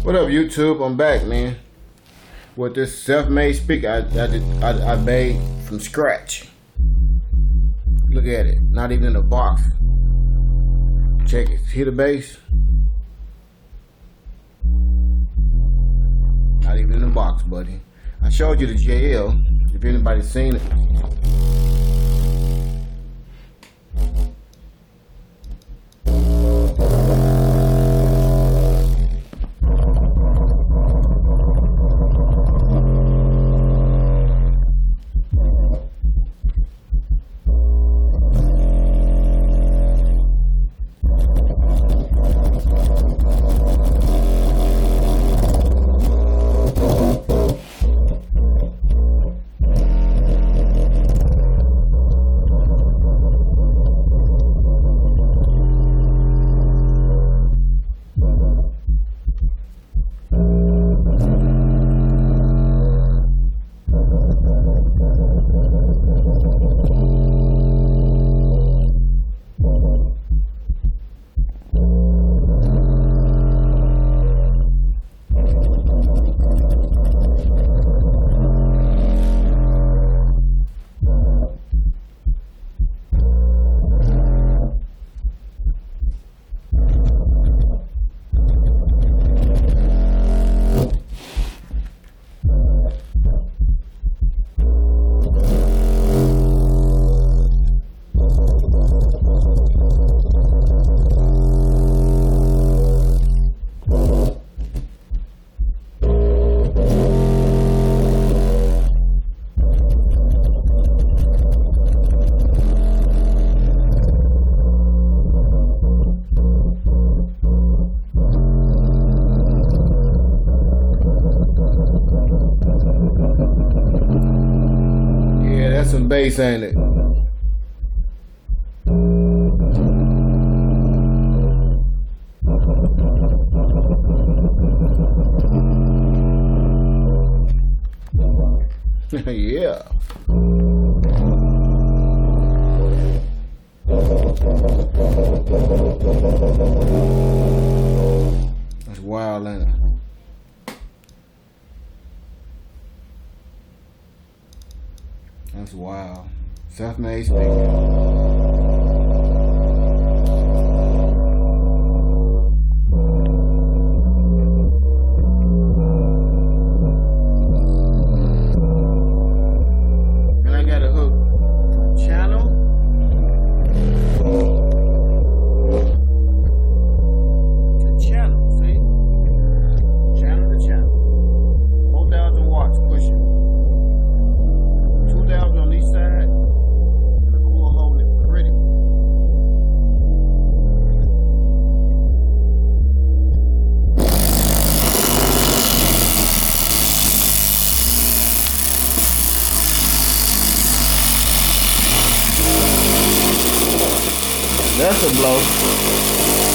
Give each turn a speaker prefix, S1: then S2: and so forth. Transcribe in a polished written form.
S1: What up, YouTube? I'm back, man, with this self-made speaker I made from scratch. Look at it, not even in a box. Check it. Hear the bass? Not even in the box, buddy. I showed you the JL, if anybody's seen it. That's some bass, ain't it? Yeah. That's wild, ain't it? That's wild. Self-made speaker. That's a blow.